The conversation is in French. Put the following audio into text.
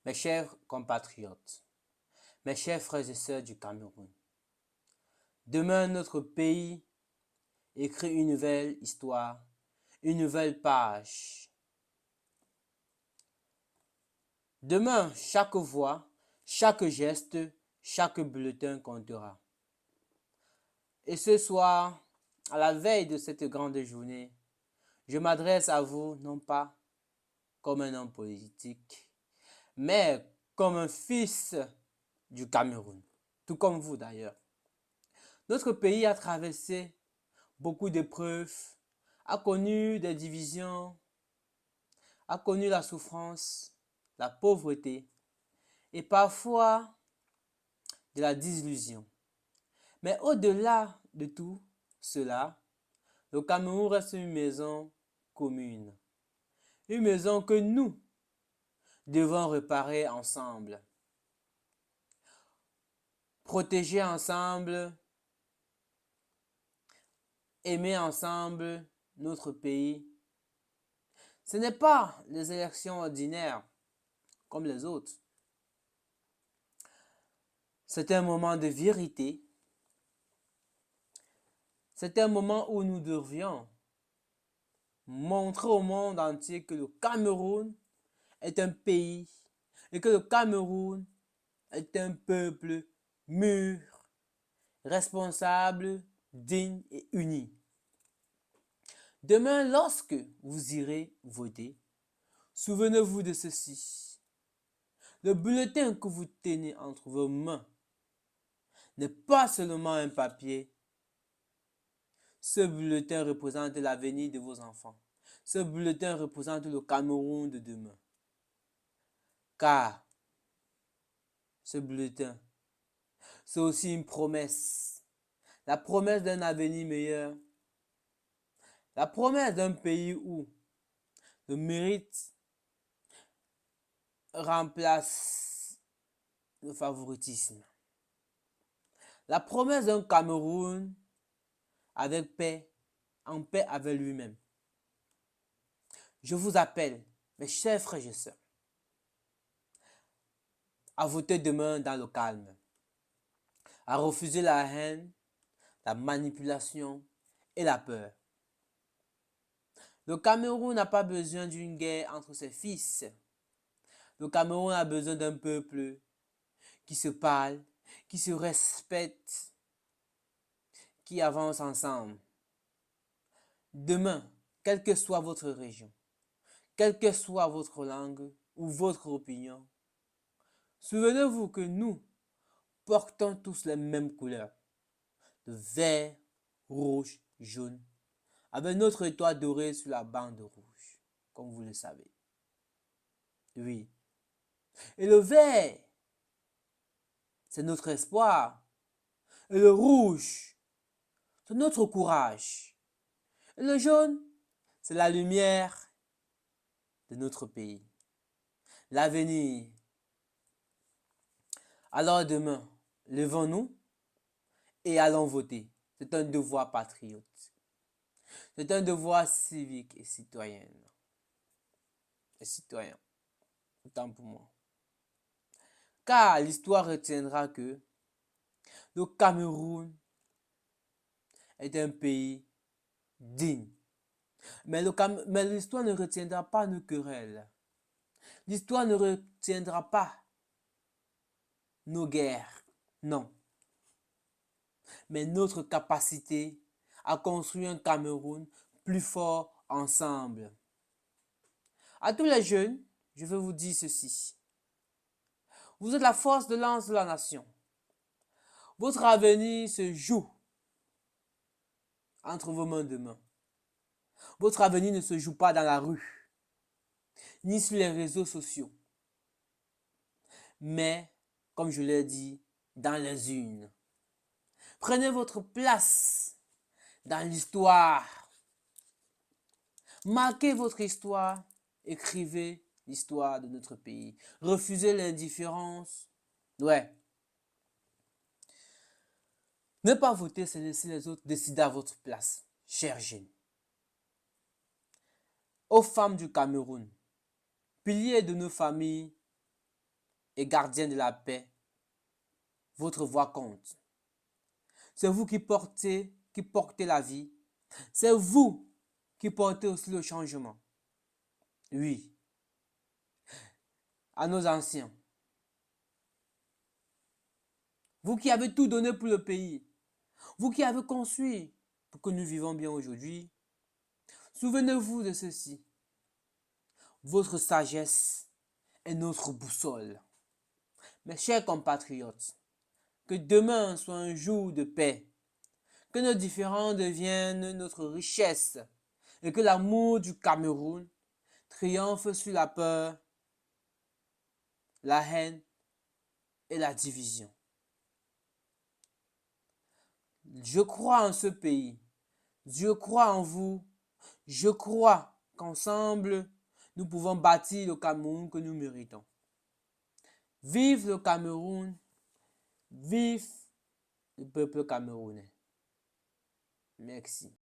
Mes chers compatriotes, mes chers frères et sœurs du Cameroun, demain notre pays écrit une nouvelle histoire, une nouvelle page. Demain, chaque voix, chaque geste, chaque bulletin comptera. Et ce soir, à la veille de cette grande journée, je m'adresse à vous non pas comme un homme politique, mais comme un fils du Cameroun, tout comme vous d'ailleurs. Notre pays a traversé beaucoup d'épreuves, a connu des divisions, a connu la souffrance, la pauvreté et parfois de la désillusion. Mais au-delà de tout cela, le Cameroun reste une maison commune, une maison que nous devons réparer ensemble, protéger ensemble, aimer ensemble notre pays. Ce n'est pas les élections ordinaires comme les autres. C'est un moment de vérité. C'est un moment où nous devions montrer au monde entier que le Cameroun est un pays et que le Cameroun est un peuple mûr, responsable, digne et uni. Demain, lorsque vous irez voter, souvenez-vous de ceci. Le bulletin que vous tenez entre vos mains n'est pas seulement un papier. Ce bulletin représente l'avenir de vos enfants. Ce bulletin représente le Cameroun de demain. Car ce bulletin, c'est aussi une promesse. La promesse d'un avenir meilleur. La promesse d'un pays où le mérite remplace le favoritisme. La promesse d'un Cameroun avec paix, en paix avec lui-même. Je vous appelle, mes chers frères et sœurs, à voter demain dans le calme, à refuser la haine, la manipulation et la peur. Le Cameroun n'a pas besoin d'une guerre entre ses fils. Le Cameroun a besoin d'un peuple qui se parle, qui se respecte, qui avance ensemble. Demain, quelle que soit votre région, quelle que soit votre langue ou votre opinion, souvenez-vous que nous portons tous les mêmes couleurs, le vert, rouge, jaune, avec notre étoile dorée sur la bande rouge, comme vous le savez. Oui. Et le vert, c'est notre espoir. Et le rouge, c'est notre courage. Et le jaune, c'est la lumière de notre pays. L'avenir. Alors demain, levons-nous et allons voter. C'est un devoir patriote. C'est un devoir civique et citoyen. Et citoyen. Autant pour moi. Car l'histoire retiendra que le Cameroun est un pays digne. Mais l'histoire ne retiendra pas nos querelles. L'histoire ne retiendra pas nos guerres. Non. Mais notre capacité à construire un Cameroun plus fort ensemble. À tous les jeunes, je veux vous dire ceci. Vous êtes la force de lance de la nation. Votre avenir se joue entre vos mains demain. Votre avenir ne se joue pas dans la rue, ni sur les réseaux sociaux, mais, comme je l'ai dit, dans les urnes. Prenez votre place dans l'histoire. Marquez votre histoire. Écrivez l'histoire de notre pays. Refusez l'indifférence. Ouais. Ne pas voter, c'est laisser les autres décider à votre place, chers jeunes. Aux femmes du Cameroun, piliers de nos familles, et gardien de la paix, votre voix compte. C'est vous qui portez la vie. C'est vous qui portez aussi le changement. Oui, à nos anciens. Vous qui avez tout donné pour le pays. Vous qui avez construit pour que nous vivons bien aujourd'hui. Souvenez-vous de ceci. Votre sagesse est notre boussole. Mes chers compatriotes, que demain soit un jour de paix. Que nos différends deviennent notre richesse et que l'amour du Cameroun triomphe sur la peur, la haine et la division. Je crois en ce pays. Je crois en vous. Je crois qu'ensemble, nous pouvons bâtir le Cameroun que nous méritons. Vive le Cameroun. Vive le peuple camerounais. Merci.